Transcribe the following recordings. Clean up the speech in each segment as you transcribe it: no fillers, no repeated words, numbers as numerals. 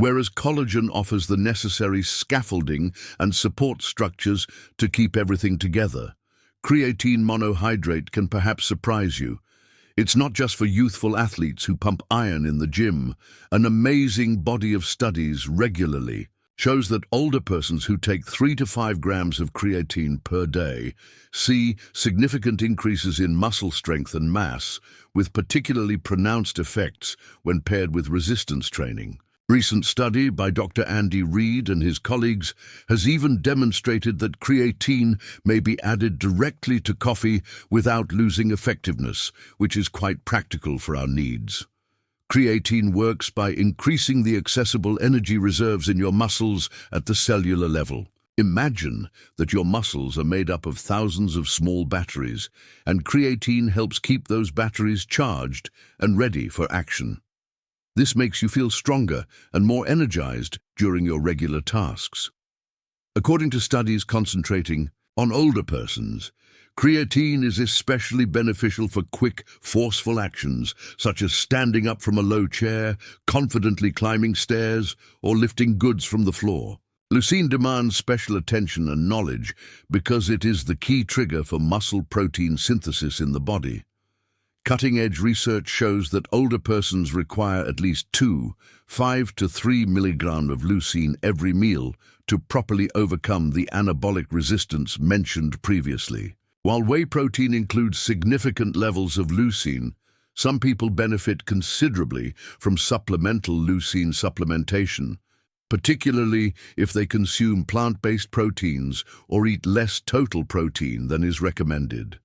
whereas collagen offers the necessary scaffolding and support structures to keep everything together. Creatine monohydrate can perhaps surprise you. It's not just for youthful athletes who pump iron in the gym. An amazing body of studies regularly shows that older persons who take 3 to 5 grams of creatine per day see significant increases in muscle strength and mass, with particularly pronounced effects when paired with resistance training. Recent study by Dr. Andy Reid and his colleagues has even demonstrated that creatine may be added directly to coffee without losing effectiveness, which is quite practical for our needs. Creatine works by increasing the accessible energy reserves in your muscles at the cellular level. Imagine that your muscles are made up of thousands of small batteries, and creatine helps keep those batteries charged and ready for action. This makes you feel stronger and more energized during your regular tasks. According to studies concentrating on older persons, creatine is especially beneficial for quick, forceful actions, such as standing up from a low chair, confidently climbing stairs, or lifting goods from the floor. Leucine demands special attention and knowledge because it is the key trigger for muscle protein synthesis in the body. Cutting-edge research shows that older persons require at least 5 to 3 milligrams of leucine every meal to properly overcome the anabolic resistance mentioned previously. While whey protein includes significant levels of leucine, some people benefit considerably from supplemental leucine supplementation, particularly if they consume plant-based proteins or eat less total protein than is recommended.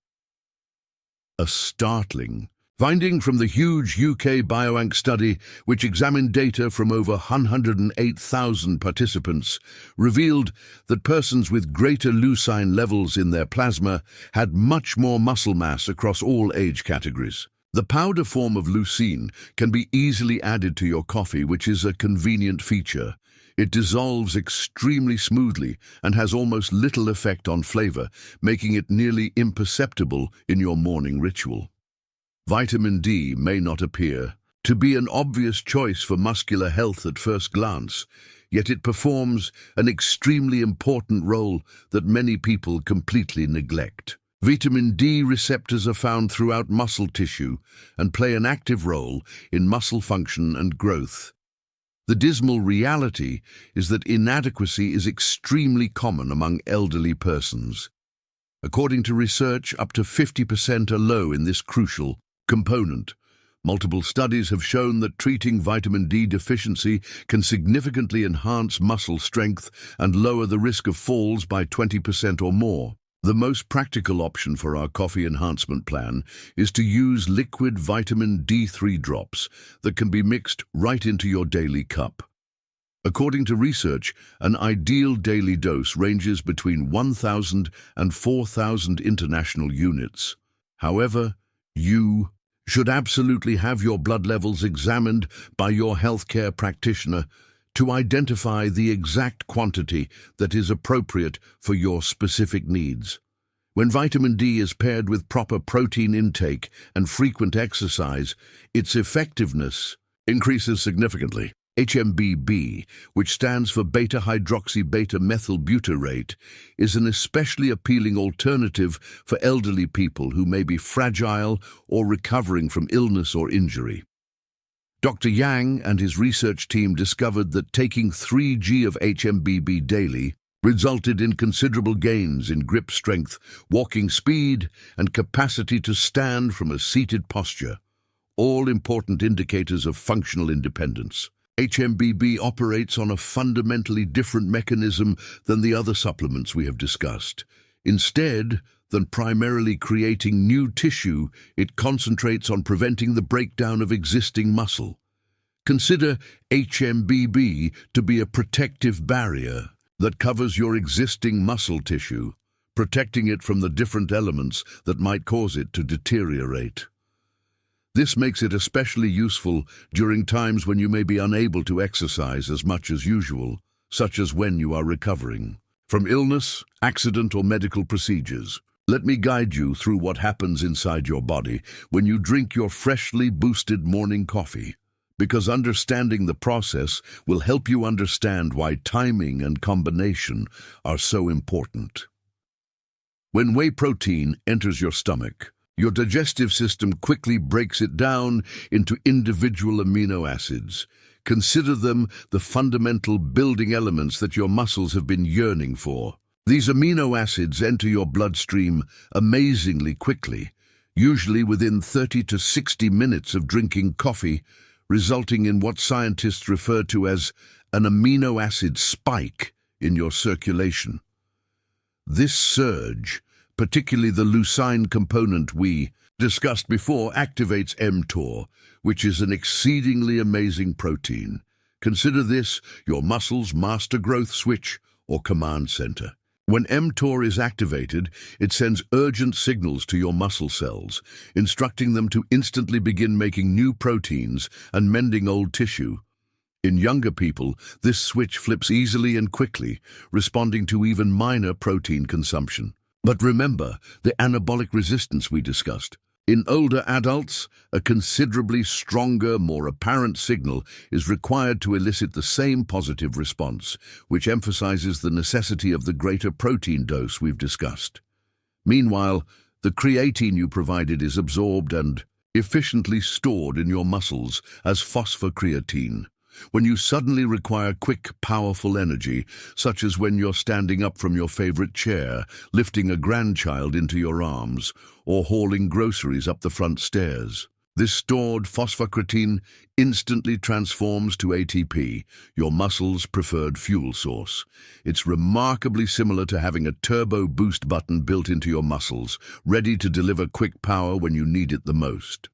A startling finding from the huge UK Biobank study, which examined data from over 108,000 participants, revealed that persons with greater leucine levels in their plasma had much more muscle mass across all age categories. The powder form of leucine can be easily added to your coffee, which is a convenient feature. It dissolves extremely smoothly and has almost little effect on flavor, making it nearly imperceptible in your morning ritual. Vitamin D may not appear to be an obvious choice for muscular health at first glance, yet it performs an extremely important role that many people completely neglect. Vitamin D receptors are found throughout muscle tissue and play an active role in muscle function and growth. The dismal reality is that inadequacy is extremely common among elderly persons. According to research, up to 50% are low in this crucial component. Multiple studies have shown that treating vitamin D deficiency can significantly enhance muscle strength and lower the risk of falls by 20% or more. The most practical option for our coffee enhancement plan is to use liquid vitamin D3 drops that can be mixed right into your daily cup. According to research, an ideal daily dose ranges between 1,000 and 4,000 international units. However, you should absolutely have your blood levels examined by your healthcare practitioner to identify the exact quantity that is appropriate for your specific needs. When vitamin D is paired with proper protein intake and frequent exercise, its effectiveness increases significantly. HMBB, which stands for beta-hydroxy-beta-methylbutyrate, is an especially appealing alternative for elderly people who may be fragile or recovering from illness or injury. Dr. Yang and his research team discovered that taking 3 g of HMBB daily resulted in considerable gains in grip strength, walking speed, and capacity to stand from a seated posture, all important indicators of functional independence. HMBB operates on a fundamentally different mechanism than the other supplements we have discussed. Instead than primarily creating new tissue, it concentrates on preventing the breakdown of existing muscle. Consider HMBB to be a protective barrier that covers your existing muscle tissue, protecting it from the different elements that might cause it to deteriorate. This makes it especially useful during times when you may be unable to exercise as much as usual, such as when you are recovering from illness, accident, or medical procedures. Let me guide you through what happens inside your body when you drink your freshly boosted morning coffee. because understanding the process will help you understand why timing and combination are so important. When whey protein enters your stomach, your digestive system quickly breaks it down into individual amino acids. Consider them the fundamental building elements that your muscles have been yearning for. These amino acids enter your bloodstream amazingly quickly, usually within 30 to 60 minutes of drinking coffee, resulting in what scientists refer to as an amino acid spike in your circulation. This surge, particularly the leucine component we discussed before, activates mTOR, which is an exceedingly amazing protein. Consider this your muscle's master growth switch or command center. When mTOR is activated, it sends urgent signals to your muscle cells, instructing them to instantly begin making new proteins and mending old tissue. In younger people, this switch flips easily and quickly, responding to even minor protein consumption. But remember the anabolic resistance we discussed. In older adults, a considerably stronger, more apparent signal is required to elicit the same positive response, which emphasizes the necessity of the greater protein dose we've discussed. Meanwhile, the creatine you provided is absorbed and efficiently stored in your muscles as phosphocreatine. When you suddenly require quick, powerful energy, such as when you're standing up from your favorite chair, lifting a grandchild into your arms, or hauling groceries up the front stairs, this stored phosphocreatine instantly transforms to ATP, your muscle's preferred fuel source. It's remarkably similar to having a turbo boost button built into your muscles, ready to deliver quick power when you need it the most.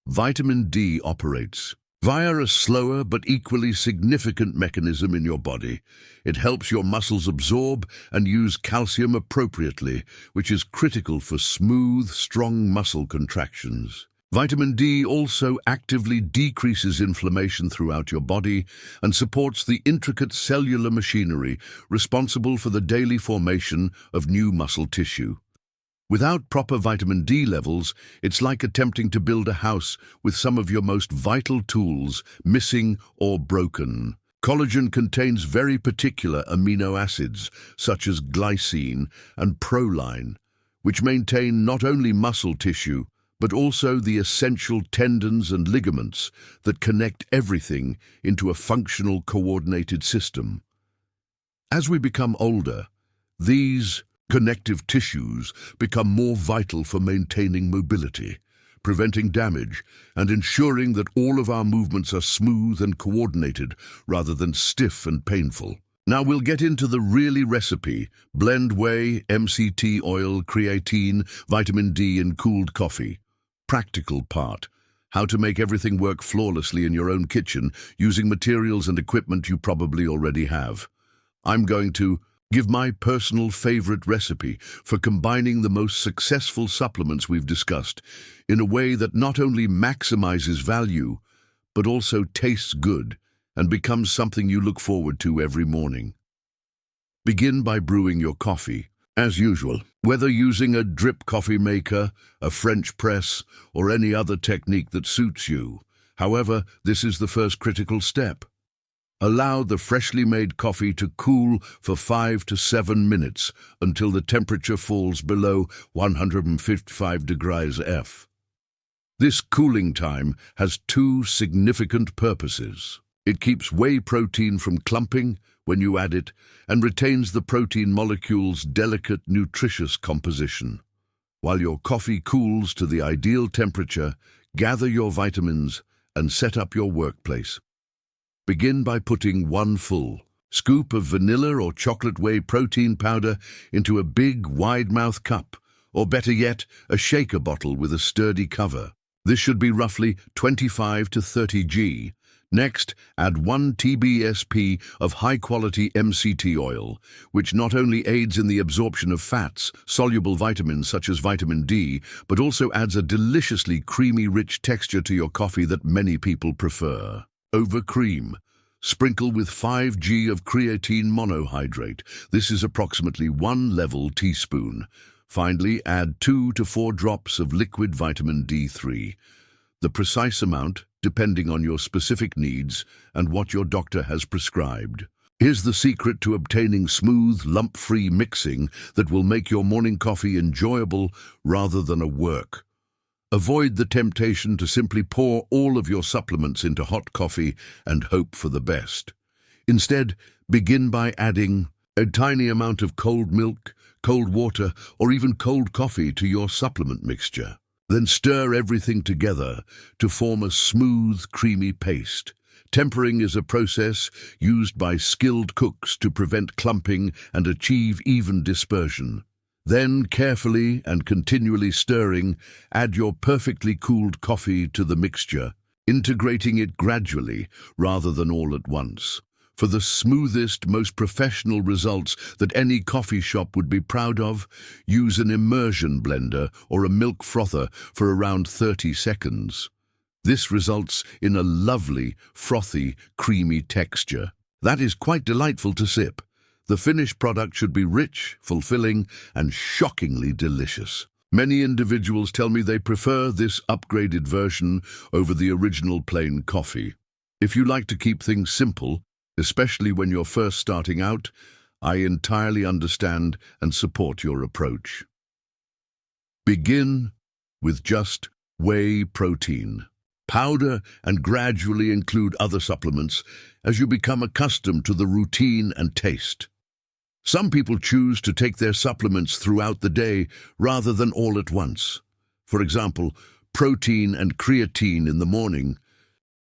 Vitamin D operates via a slower but equally significant mechanism in your body. It helps your muscles absorb and use calcium appropriately, which is critical for smooth, strong muscle contractions. Vitamin D also actively decreases inflammation throughout your body and supports the intricate cellular machinery responsible for the daily formation of new muscle tissue. Without proper vitamin D levels, it's like attempting to build a house with some of your most vital tools missing or broken. Collagen contains very particular amino acids, such as glycine and proline, which maintain not only muscle tissue, but also the essential tendons and ligaments that connect everything into a functional, coordinated system. As we become older, these connective tissues become more vital for maintaining mobility, preventing damage, and ensuring that all of our movements are smooth and coordinated rather than stiff and painful. Now we'll get into the really recipe: blend whey, MCT oil, creatine, vitamin D in cooled coffee. Practical part: how to make everything work flawlessly in your own kitchen using materials and equipment you probably already have. I'm going to give my personal favorite recipe for combining the most successful supplements we've discussed in a way that not only maximizes value, but also tastes good and becomes something you look forward to every morning. Begin by brewing your coffee. As usual, whether using a drip coffee maker, a French press, or any other technique that suits you. However, this is the first critical step. Allow the freshly made coffee to cool for 5 to 7 minutes until the temperature falls below 155 degrees F. This cooling time has two significant purposes. It keeps whey protein from clumping when you add it and retains the protein molecule's delicate, nutritious composition. While your coffee cools to the ideal temperature, gather your vitamins and set up your workplace. Begin by putting 1 full scoop of vanilla or chocolate whey protein powder into a big, wide-mouth cup, or better yet, a shaker bottle with a sturdy cover. This should be roughly 25 to 30 g. Next, add 1 TBSP of high-quality MCT oil, which not only aids in the absorption of fats, soluble vitamins such as vitamin D, but also adds a deliciously creamy, rich texture to your coffee that many people prefer. Over cream. Sprinkle with 5 g of creatine monohydrate. This is approximately 1 level teaspoon. Finally, add 2 to 4 drops of liquid vitamin D3. The precise amount depending on your specific needs and what your doctor has prescribed. Here's the secret to obtaining smooth, lump-free mixing that will make your morning coffee enjoyable rather than a work. Avoid the temptation to simply pour all of your supplements into hot coffee and hope for the best. Instead, begin by adding a tiny amount of cold milk, cold water, or even cold coffee to your supplement mixture. Then stir everything together to form a smooth, creamy paste. Tempering is a process used by skilled cooks to prevent clumping and achieve even dispersion. Then, carefully and continually stirring, add your perfectly cooled coffee to the mixture, integrating it gradually rather than all at once. For the smoothest, most professional results that any coffee shop would be proud of, use an immersion blender or a milk frother for around 30 seconds. This results in a lovely, frothy, creamy texture. That is quite delightful to sip. The finished product should be rich, fulfilling, and shockingly delicious. Many individuals tell me they prefer this upgraded version over the original plain coffee. If you like to keep things simple, especially when you're first starting out, I entirely understand and support your approach. Begin with just whey protein. Powder and gradually include other supplements as you become accustomed to the routine and taste. Some people choose to take their supplements throughout the day rather than all at once. For example, protein and creatine in the morning,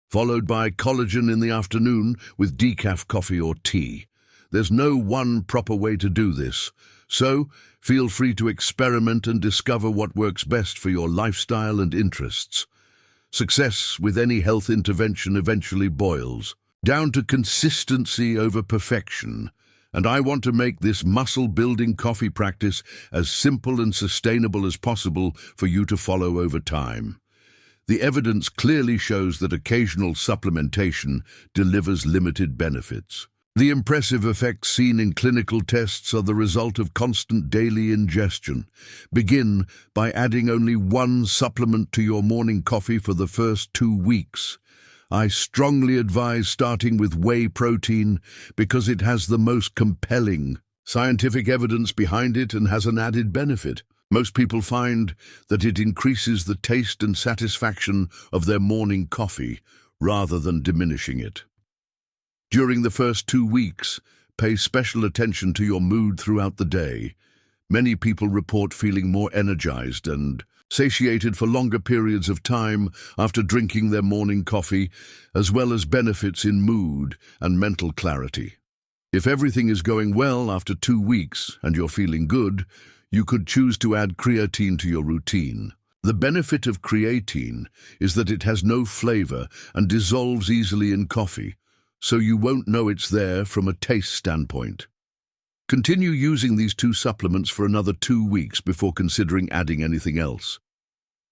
followed by collagen in the afternoon with decaf coffee or tea. There's no one proper way to do this, so feel free to experiment and discover what works best for your lifestyle and interests. Success with any health intervention eventually boils down to consistency over perfection, and I want to make this muscle-building coffee practice as simple and sustainable as possible for you to follow over time. The evidence clearly shows that occasional supplementation delivers limited benefits. The impressive effects seen in clinical tests are the result of constant daily ingestion. Begin by adding only one supplement to your morning coffee for the first 2 weeks. I strongly advise starting with whey protein because it has the most compelling scientific evidence behind it and has an added benefit. Most people find that it increases the taste and satisfaction of their morning coffee rather than diminishing it. During the first 2 weeks, pay special attention to your mood throughout the day. Many people report feeling more energized and satiated for longer periods of time after drinking their morning coffee, as well as benefits in mood and mental clarity. If everything is going well after 2 weeks and you're feeling good, you could choose to add creatine to your routine. The benefit of creatine is that it has no flavor and dissolves easily in coffee, so you won't know it's there from a taste standpoint. Continue using these 2 supplements for another 2 weeks before considering adding anything else.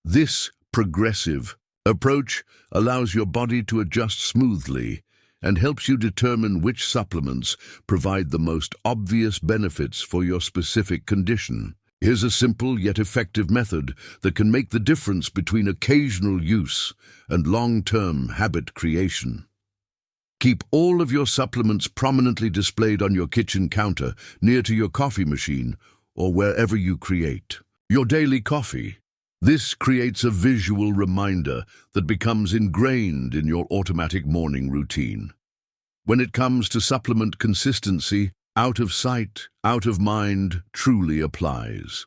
This progressive approach allows your body to adjust smoothly and helps you determine which supplements provide the most obvious benefits for your specific condition. Here's a simple yet effective method that can make the difference between occasional use and long-term habit creation. Keep all of your supplements prominently displayed on your kitchen counter near to your coffee machine or wherever you create your daily coffee. This creates a visual reminder that becomes ingrained in your automatic morning routine. When it comes to supplement consistency, out of sight, out of mind truly applies.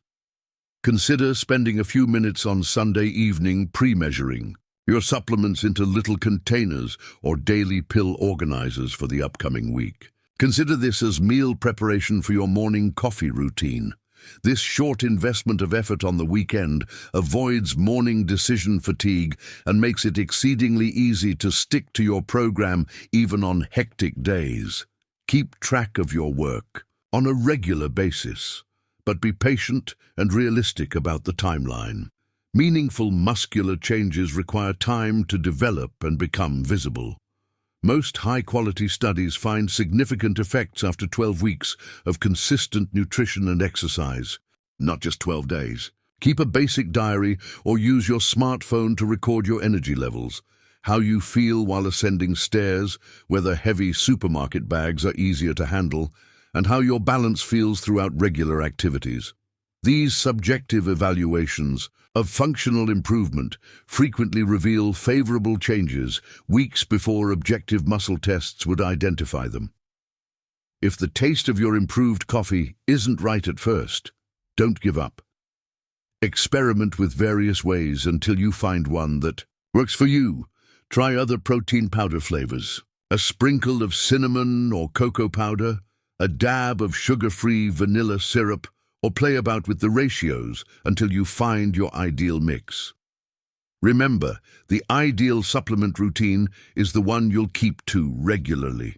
Consider spending a few minutes on Sunday evening pre-measuring your supplements into little containers or daily pill organizers for the upcoming week. Consider this as meal preparation for your morning coffee routine. This short investment of effort on the weekend avoids morning decision fatigue and makes it exceedingly easy to stick to your program even on hectic days. Keep track of your work on a regular basis, but be patient and realistic about the timeline. Meaningful muscular changes require time to develop and become visible. Most high-quality studies find significant effects after 12 weeks of consistent nutrition and exercise, not just 12 days. Keep a basic diary or use your smartphone to record your energy levels, how you feel while ascending stairs, whether heavy supermarket bags are easier to handle, and how your balance feels throughout regular activities. These subjective evaluations of functional improvement frequently reveal favorable changes weeks before objective muscle tests would identify them. If the taste of your improved coffee isn't right at first, don't give up. Experiment with various ways until you find one that works for you. Try other protein powder flavors, a sprinkle of cinnamon or cocoa powder, a dab of sugar-free vanilla syrup, or play about with the ratios until you find your ideal mix. Remember, the ideal supplement routine is the one you'll keep to regularly.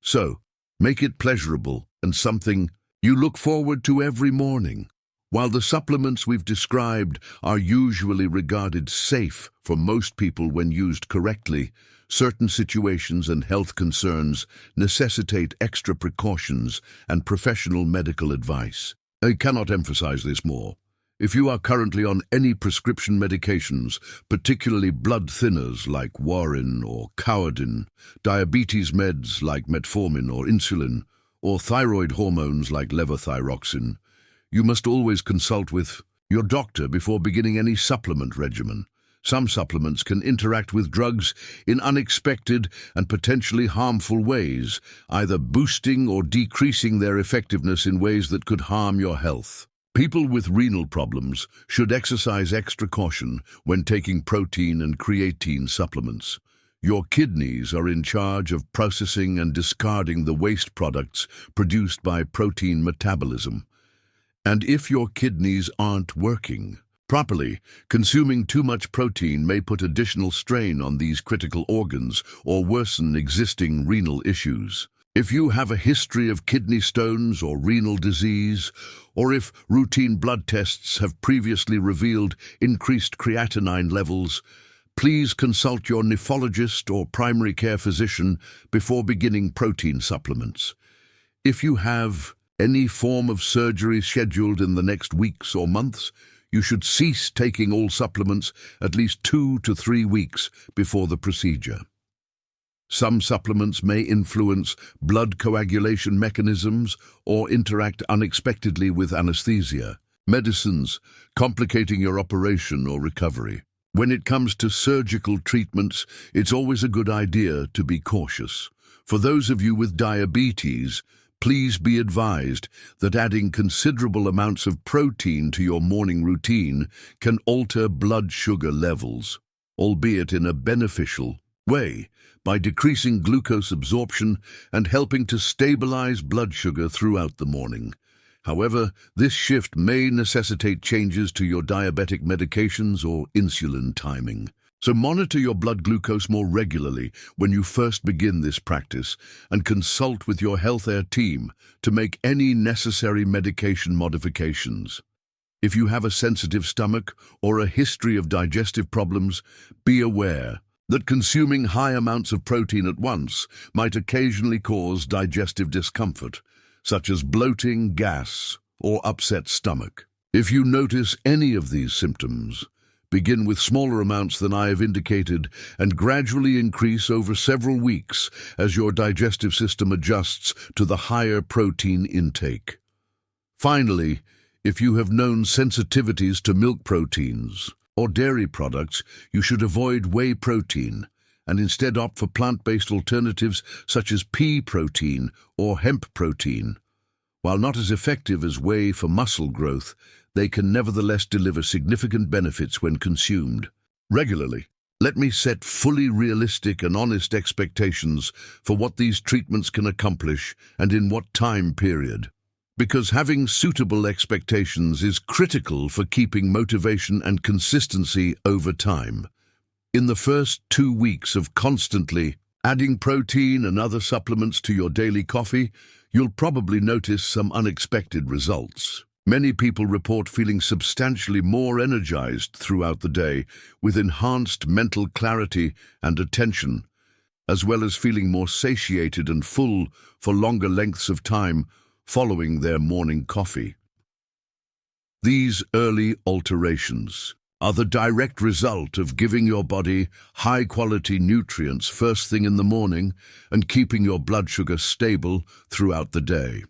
So, make it pleasurable and something you look forward to every morning. While the supplements we've described are usually regarded safe for most people when used correctly, certain situations and health concerns necessitate extra precautions and professional medical advice. I cannot emphasize this more. If you are currently on any prescription medications, particularly blood thinners like warfarin or Coumadin, diabetes meds like metformin or insulin, or thyroid hormones like levothyroxine, you must always consult with your doctor before beginning any supplement regimen. Some supplements can interact with drugs in unexpected and potentially harmful ways, either boosting or decreasing their effectiveness in ways that could harm your health. People with renal problems should exercise extra caution when taking protein and creatine supplements. Your kidneys are in charge of processing and discarding the waste products produced by protein metabolism. And if your kidneys aren't working properly, consuming too much protein may put additional strain on these critical organs or worsen existing renal issues. If you have a history of kidney stones or renal disease, or if routine blood tests have previously revealed increased creatinine levels, please consult your nephrologist or primary care physician before beginning protein supplements. If you have any form of surgery scheduled in the next weeks or months, you should cease taking all supplements at least 2 to 3 weeks before the procedure. Some supplements may influence blood coagulation mechanisms or interact unexpectedly with anesthesia, medicines, complicating your operation or recovery. When it comes to surgical treatments, it's always a good idea to be cautious. For those of you with diabetes, please be advised that adding considerable amounts of protein to your morning routine can alter blood sugar levels, albeit in a beneficial way, by decreasing glucose absorption and helping to stabilize blood sugar throughout the morning. However, this shift may necessitate changes to your diabetic medications or insulin timing. So monitor your blood glucose more regularly when you first begin this practice and consult with your healthcare team to make any necessary medication modifications. If you have a sensitive stomach or a history of digestive problems, be aware that consuming high amounts of protein at once might occasionally cause digestive discomfort, such as bloating, gas, or upset stomach. If you notice any of these symptoms, begin with smaller amounts than I have indicated and gradually increase over several weeks as your digestive system adjusts to the higher protein intake. Finally, if you have known sensitivities to milk proteins or dairy products, you should avoid whey protein and instead opt for plant-based alternatives such as pea protein or hemp protein. While not as effective as whey for muscle growth, they can nevertheless deliver significant benefits when consumed regularly. Let me set fully realistic and honest expectations for what these treatments can accomplish and in what time period. Because having suitable expectations is critical for keeping motivation and consistency over time. In the first 2 weeks of constantly adding protein and other supplements to your daily coffee, you'll probably notice some unexpected results. Many people report feeling substantially more energized throughout the day, with enhanced mental clarity and attention, as well as feeling more satiated and full for longer lengths of time following their morning coffee. These early alterations are the direct result of giving your body high-quality nutrients first thing in the morning and keeping your blood sugar stable throughout the day.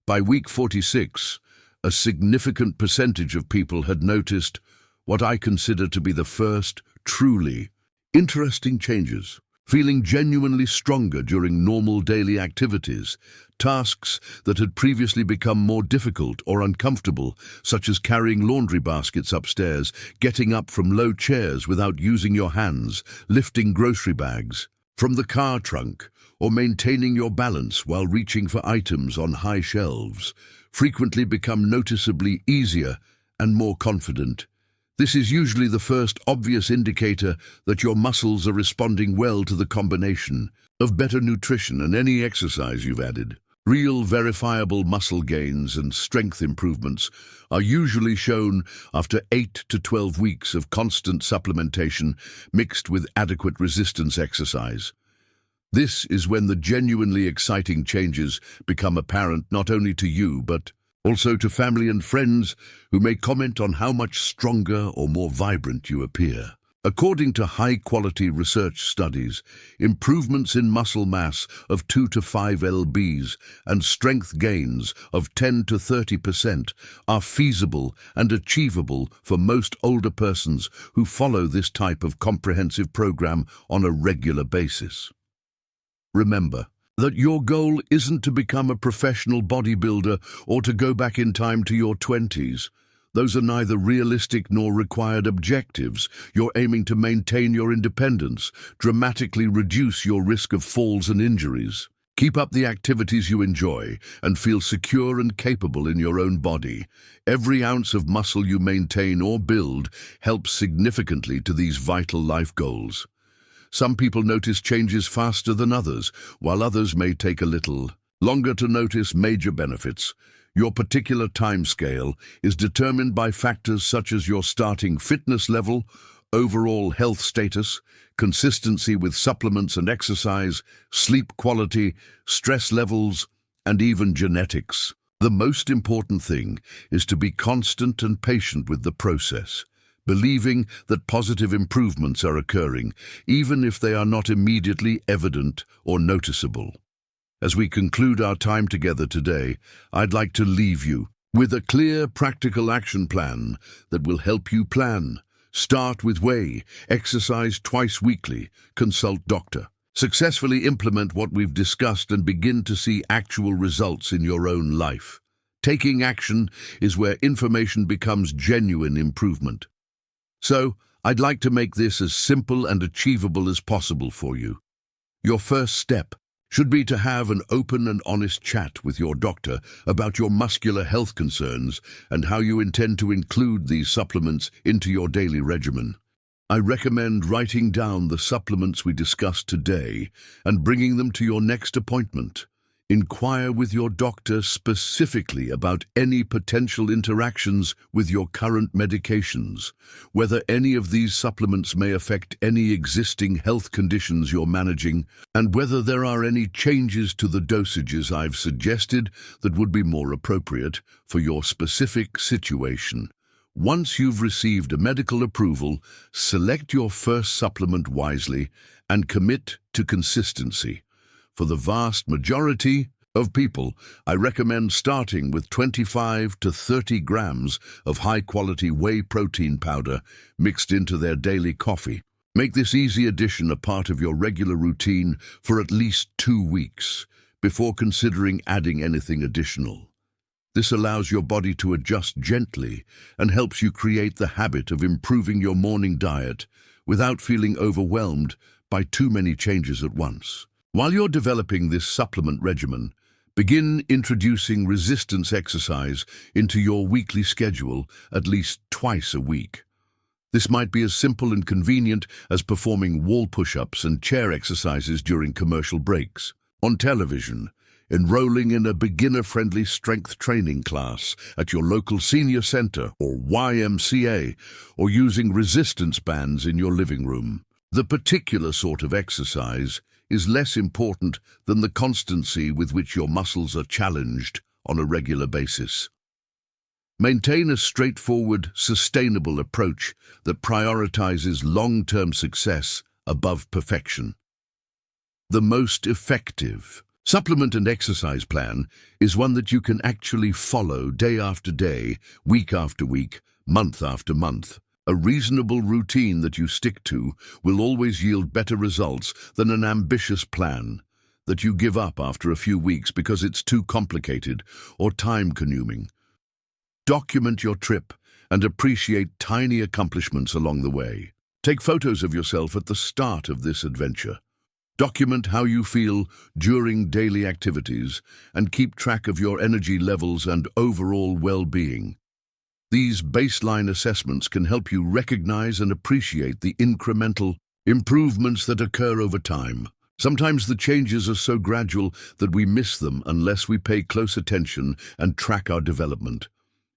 By week 46, a significant percentage of people had noticed what I consider to be the first truly interesting changes, feeling genuinely stronger during normal daily activities, tasks that had previously become more difficult or uncomfortable, such as carrying laundry baskets upstairs, getting up from low chairs without using your hands, lifting grocery bags from the car trunk, or maintaining your balance while reaching for items on high shelves, frequently become noticeably easier and more confident. This is usually the first obvious indicator that your muscles are responding well to the combination of better nutrition and any exercise you've added. Real, verifiable muscle gains and strength improvements are usually shown after 8 to 12 weeks of constant supplementation mixed with adequate resistance exercise. This is when the genuinely exciting changes become apparent not only to you, but also to family and friends who may comment on how much stronger or more vibrant you appear. According to high-quality research studies, improvements in muscle mass of 2 to 5 lbs and strength gains of 10 to 30% are feasible and achievable for most older persons who follow this type of comprehensive program on a regular basis. Remember that your goal isn't to become a professional bodybuilder or to go back in time to your 20s. Those are neither realistic nor required objectives. You're aiming to maintain your independence, dramatically reduce your risk of falls and injuries. Keep up the activities you enjoy and feel secure and capable in your own body. Every ounce of muscle you maintain or build helps significantly to these vital life goals. Some people notice changes faster than others, while others may take a little longer to notice major benefits. Your particular timescale is determined by factors such as your starting fitness level, overall health status, consistency with supplements and exercise, sleep quality, stress levels, and even genetics. The most important thing is to be constant and patient with the process, believing that positive improvements are occurring, even if they are not immediately evident or noticeable. As we conclude our time together today, I'd like to leave you with a clear, practical action plan that will help you plan. Start with whey, exercise twice weekly, consult doctor. Successfully implement what we've discussed and begin to see actual results in your own life. Taking action is where information becomes genuine improvement. So, I'd like to make this as simple and achievable as possible for you. Your first step should be to have an open and honest chat with your doctor about your muscular health concerns and how you intend to include these supplements into your daily regimen. I recommend writing down the supplements we discussed today and bringing them to your next appointment. Inquire with your doctor specifically about any potential interactions with your current medications, whether any of these supplements may affect any existing health conditions you're managing, and whether there are any changes to the dosages I've suggested that would be more appropriate for your specific situation. Once you've received a medical approval, select your first supplement wisely and commit to consistency. For the vast majority of people, I recommend starting with 25 to 30 grams of high-quality whey protein powder mixed into their daily coffee. Make this easy addition a part of your regular routine for at least 2 weeks before considering adding anything additional. This allows your body to adjust gently and helps you create the habit of improving your morning diet without feeling overwhelmed by too many changes at once. While you're developing this supplement regimen, begin introducing resistance exercise into your weekly schedule at least twice a week. This might be as simple and convenient as performing wall push-ups and chair exercises during commercial breaks. On television, enrolling in a beginner-friendly strength training class at your local senior center or YMCA, or using resistance bands in your living room. The particular sort of exercise is less important than the constancy with which your muscles are challenged on a regular basis. Maintain a straightforward, sustainable approach that prioritizes long-term success above perfection. The most effective supplement and exercise plan is one that you can actually follow day after day, week after week, month after month. A reasonable routine that you stick to will always yield better results than an ambitious plan that you give up after a few weeks because it's too complicated or time-consuming. Document your trip and appreciate tiny accomplishments along the way. Take photos of yourself at the start of this adventure. Document how you feel during daily activities and keep track of your energy levels and overall well-being. These baseline assessments can help you recognize and appreciate the incremental improvements that occur over time. Sometimes the changes are so gradual that we miss them unless we pay close attention and track our development.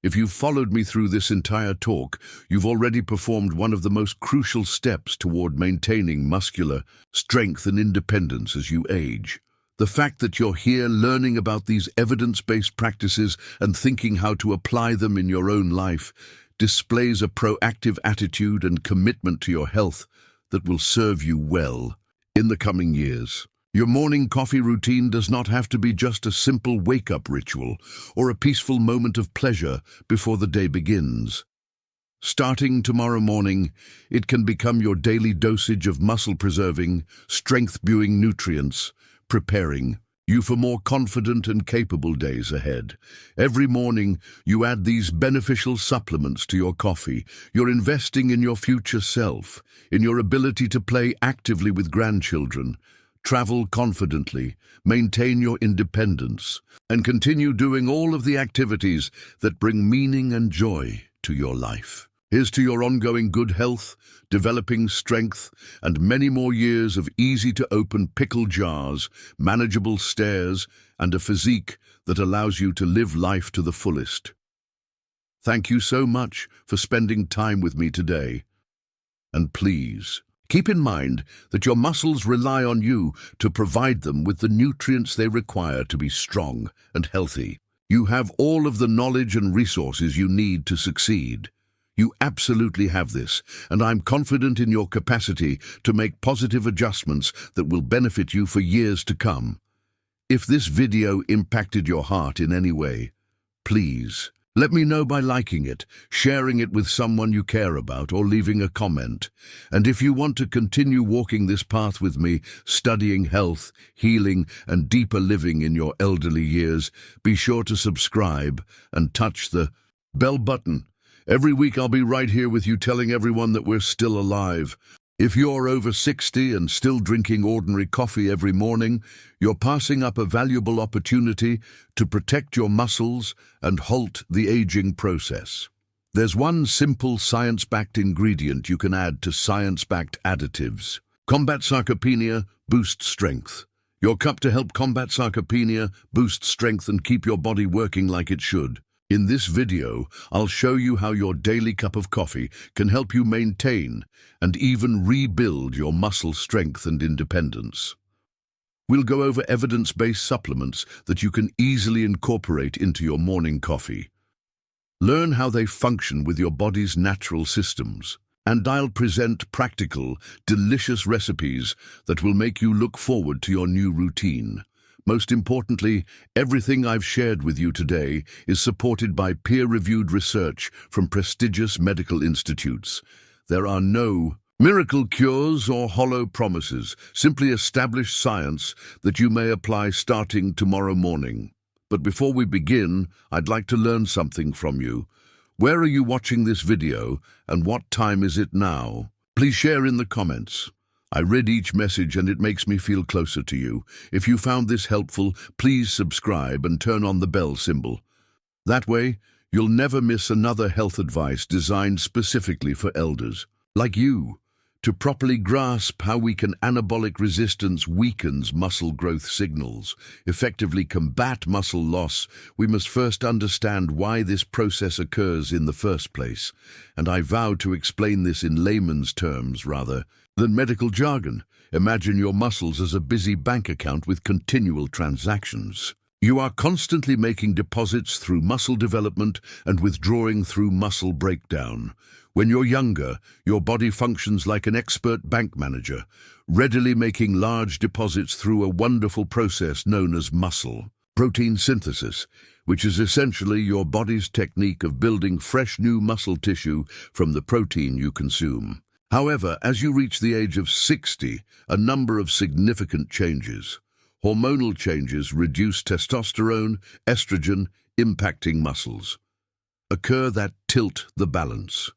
If you've followed me through this entire talk, you've already performed one of the most crucial steps toward maintaining muscular strength and independence as you age. The fact that you're here learning about these evidence-based practices and thinking how to apply them in your own life displays a proactive attitude and commitment to your health that will serve you well in the coming years. Your morning coffee routine does not have to be just a simple wake-up ritual or a peaceful moment of pleasure before the day begins. Starting tomorrow morning, it can become your daily dosage of muscle-preserving, strength-building nutrients, preparing you for more confident and capable days ahead. Every morning, you add these beneficial supplements to your coffee. You're investing in your future self, in your ability to play actively with grandchildren, travel confidently, maintain your independence, and continue doing all of the activities that bring meaning and joy to your life. Here's to your ongoing good health, developing strength, and many more years of easy-to-open pickle jars, manageable stairs, and a physique that allows you to live life to the fullest. Thank you so much for spending time with me today. And please, keep in mind that your muscles rely on you to provide them with the nutrients they require to be strong and healthy. You have all of the knowledge and resources you need to succeed. You absolutely have this, and I'm confident in your capacity to make positive adjustments that will benefit you for years to come. If this video impacted your heart in any way, please let me know by liking it, sharing it with someone you care about, or leaving a comment. And if you want to continue walking this path with me, studying health, healing, and deeper living in your elderly years, be sure to subscribe and touch the bell button. Every week I'll be right here with you telling everyone that we're still alive. If you're over 60 and still drinking ordinary coffee every morning, you're passing up a valuable opportunity to protect your muscles and halt the aging process. There's one simple science-backed ingredient you can add to science-backed additives. Combat sarcopenia, boost strength. Your cup to help combat sarcopenia, boost strength, and keep your body working like it should. In this video, I'll show you how your daily cup of coffee can help you maintain and even rebuild your muscle strength and independence. We'll go over evidence-based supplements that you can easily incorporate into your morning coffee. Learn how they function with your body's natural systems, and I'll present practical, delicious recipes that will make you look forward to your new routine. Most importantly, everything I've shared with you today is supported by peer-reviewed research from prestigious medical institutes. There are no miracle cures or hollow promises, simply established science that you may apply starting tomorrow morning. But before we begin, I'd like to learn something from you. Where are you watching this video, and what time is it now? Please share in the comments. I read each message and it makes me feel closer to you. If you found this helpful, please subscribe and turn on the bell symbol. That way, you'll never miss another health advice designed specifically for elders like you. To properly grasp how anabolic resistance weakens muscle growth signals, effectively combat muscle loss, we must first understand why this process occurs in the first place. And I vow to explain this in layman's terms rather than medical jargon. Imagine your muscles as a busy bank account with continual transactions. You are constantly making deposits through muscle development and withdrawing through muscle breakdown. When you're younger, your body functions like an expert bank manager, readily making large deposits through a wonderful process known as muscle protein synthesis, which is essentially your body's technique of building fresh new muscle tissue from the protein you consume. However, as you reach the age of 60, a number of significant changes. Hormonal changes reduce testosterone, estrogen, impacting muscles, occur that tilt the balance.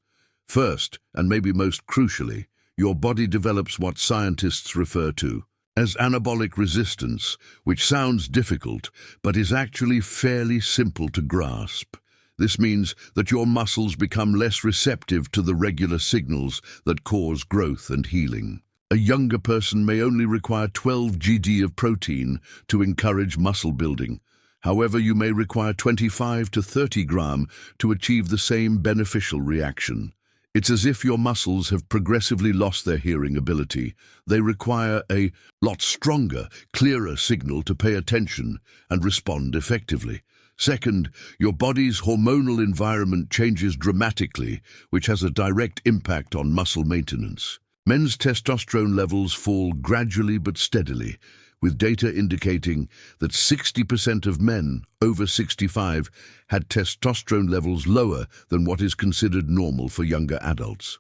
First, and maybe most crucially, your body develops what scientists refer to as anabolic resistance, which sounds difficult, but is actually fairly simple to grasp. This means that your muscles become less receptive to the regular signals that cause growth and healing. A younger person may only require 12 GD of protein to encourage muscle building. However, you may require 25 to 30 gram to achieve the same beneficial reaction. It's as if your muscles have progressively lost their hearing ability. They require a lot stronger, clearer signal to pay attention and respond effectively. Second, your body's hormonal environment changes dramatically, which has a direct impact on muscle maintenance. Men's testosterone levels fall gradually but steadily, with data indicating that 60% of men over 65 had testosterone levels lower than what is considered normal for younger adults.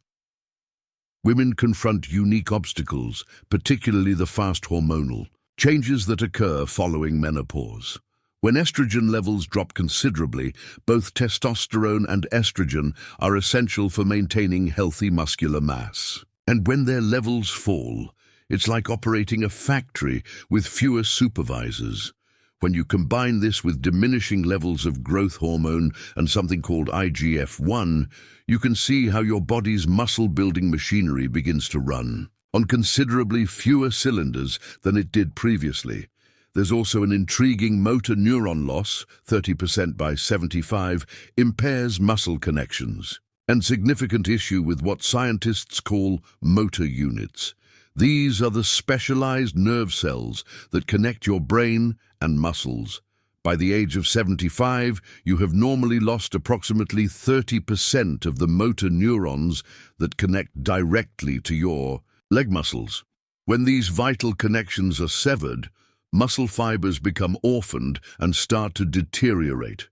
Women confront unique obstacles, particularly the fast hormonal changes that occur following menopause. When estrogen levels drop considerably, both testosterone and estrogen are essential for maintaining healthy muscular mass. And when their levels fall, it's like operating a factory with fewer supervisors. When you combine this with diminishing levels of growth hormone and something called IGF-1, you can see how your body's muscle-building machinery begins to run on considerably fewer cylinders than it did previously. There's also an intriguing motor neuron loss, 30% by 75, impairs muscle connections, and significant issue with what scientists call motor units. These are the specialized nerve cells that connect your brain and muscles. By the age of 75, you have normally lost approximately 30% of the motor neurons that connect directly to your leg muscles. When these vital connections are severed, muscle fibers become orphaned and start to deteriorate.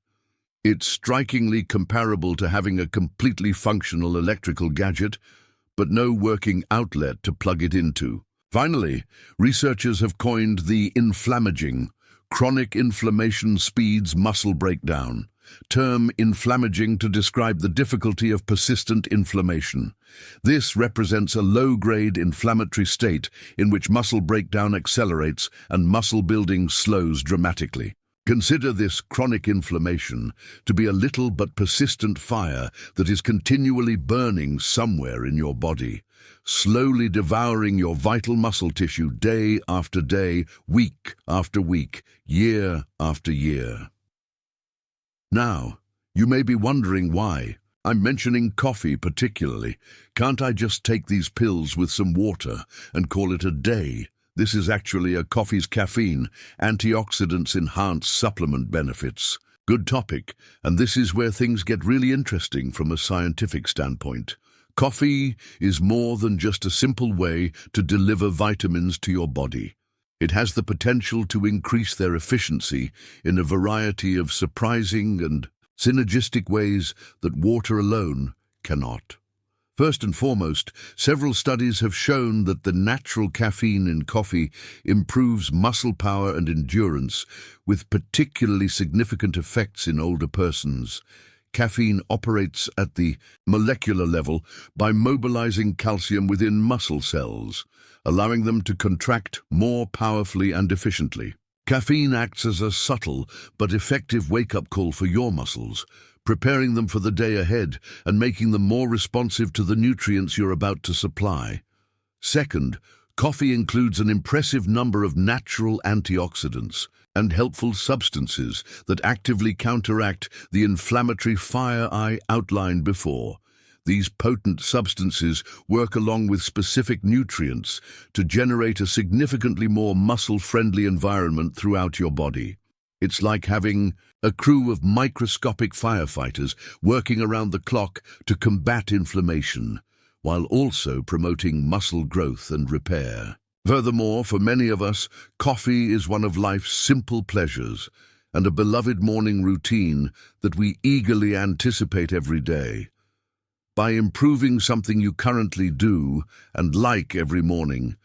It's strikingly comparable to having a completely functional electrical gadget, but no working outlet to plug it into. Finally, researchers have coined the inflammaging. Chronic inflammation speeds muscle breakdown. Term inflammaging to describe the difficulty of persistent inflammation. This represents a low-grade inflammatory state in which muscle breakdown accelerates and muscle building slows dramatically. Consider this chronic inflammation to be a little but persistent fire that is continually burning somewhere in your body, slowly devouring your vital muscle tissue day after day, week after week, year after year. Now, you may be wondering why. I'm mentioning coffee particularly. Can't I just take these pills with some water and call it a day? This is actually a coffee's caffeine, antioxidants enhanced supplement benefits. Good topic, and this is where things get really interesting from a scientific standpoint. Coffee is more than just a simple way to deliver vitamins to your body. It has the potential to increase their efficiency in a variety of surprising and synergistic ways that water alone cannot. First and foremost, several studies have shown that the natural caffeine in coffee improves muscle power and endurance, with particularly significant effects in older persons. Caffeine operates at the molecular level by mobilizing calcium within muscle cells, allowing them to contract more powerfully and efficiently. Caffeine acts as a subtle but effective wake-up call for your muscles, preparing them for the day ahead and making them more responsive to the nutrients you're about to supply. Second, coffee includes an impressive number of natural antioxidants and helpful substances that actively counteract the inflammatory fire I outlined before. These potent substances work along with specific nutrients to generate a significantly more muscle-friendly environment throughout your body. It's like having a crew of microscopic firefighters working around the clock to combat inflammation, while also promoting muscle growth and repair. Furthermore, for many of us, coffee is one of life's simple pleasures and a beloved morning routine that we eagerly anticipate every day. By improving something you currently do and like every morning,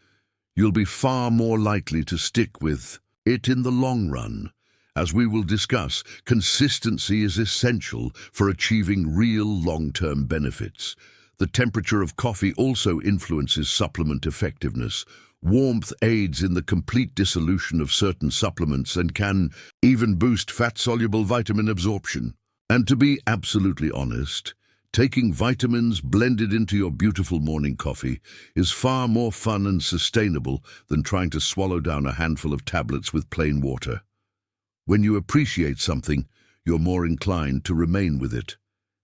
you'll be far more likely to stick with it in the long run. As we will discuss, consistency is essential for achieving real long-term benefits. The temperature of coffee also influences supplement effectiveness. Warmth aids in the complete dissolution of certain supplements and can even boost fat-soluble vitamin absorption. And to be absolutely honest, taking vitamins blended into your beautiful morning coffee is far more fun and sustainable than trying to swallow down a handful of tablets with plain water. When you appreciate something, you're more inclined to remain with it,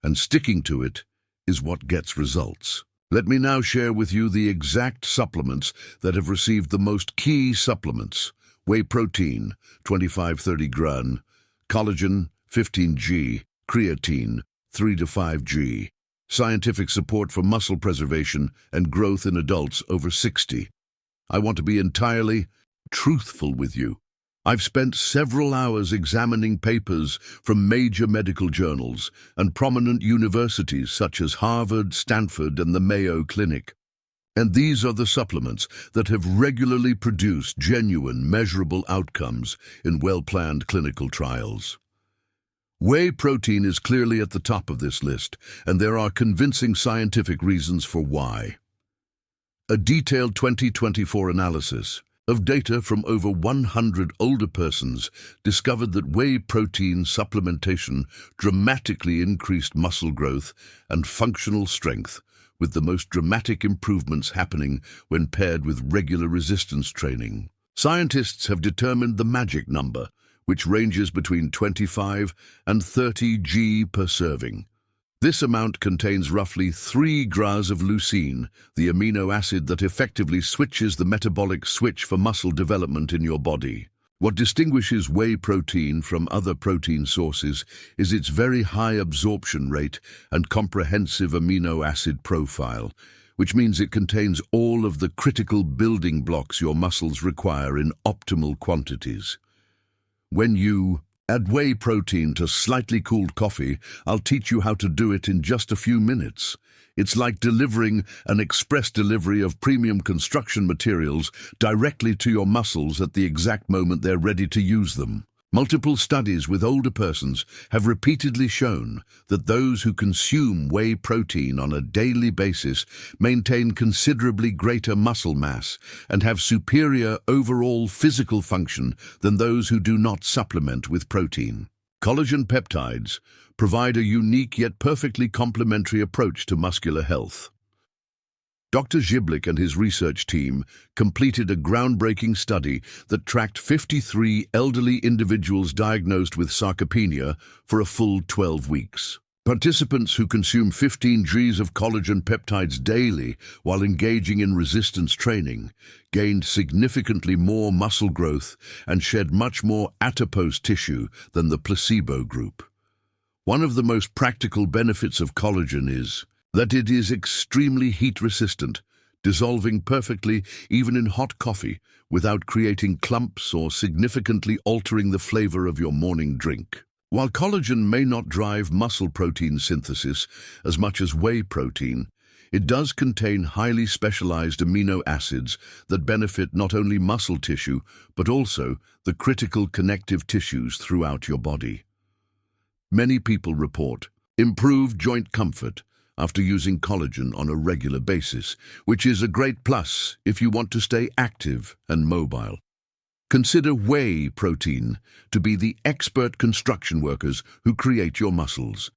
and sticking to it is what gets results. Let me now share with you the exact supplements that have received the most key supplements. Whey protein, 25-30 gran, collagen, 15G, creatine, 3 to 5G. Scientific support for muscle preservation and growth in adults over 60. I want to be entirely truthful with you. I've spent several hours examining papers from major medical journals and prominent universities such as Harvard, Stanford, and the Mayo Clinic. And these are the supplements that have regularly produced genuine, measurable outcomes in well-planned clinical trials. Whey protein is clearly at the top of this list, and there are convincing scientific reasons for why. A detailed 2024 analysis of data from over 100 older persons discovered that whey protein supplementation dramatically increased muscle growth and functional strength, with the most dramatic improvements happening when paired with regular resistance training. Scientists have determined the magic number, which ranges between 25 and 30 G per serving. This amount contains roughly 3 grams of leucine, the amino acid that effectively switches the metabolic switch for muscle development in your body. What distinguishes whey protein from other protein sources is its very high absorption rate and comprehensive amino acid profile, which means it contains all of the critical building blocks your muscles require in optimal quantities. When you add whey protein to slightly cooled coffee, I'll teach you how to do it in just a few minutes. It's like delivering an express delivery of premium construction materials directly to your muscles at the exact moment they're ready to use them. Multiple studies with older persons have repeatedly shown that those who consume whey protein on a daily basis maintain considerably greater muscle mass and have superior overall physical function than those who do not supplement with protein. Collagen peptides provide a unique yet perfectly complementary approach to muscular health. Dr. Zhiblick and his research team completed a groundbreaking study that tracked 53 elderly individuals diagnosed with sarcopenia for a full 12 weeks. Participants who consumed 15 Gs of collagen peptides daily while engaging in resistance training gained significantly more muscle growth and shed much more adipose tissue than the placebo group. One of the most practical benefits of collagen is that it is extremely heat-resistant, dissolving perfectly even in hot coffee without creating clumps or significantly altering the flavor of your morning drink. While collagen may not drive muscle protein synthesis as much as whey protein, it does contain highly specialized amino acids that benefit not only muscle tissue but also the critical connective tissues throughout your body. Many people report improved joint comfort after using collagen on a regular basis, which is a great plus if you want to stay active and mobile. Consider whey protein to be the expert construction workers who create your muscles.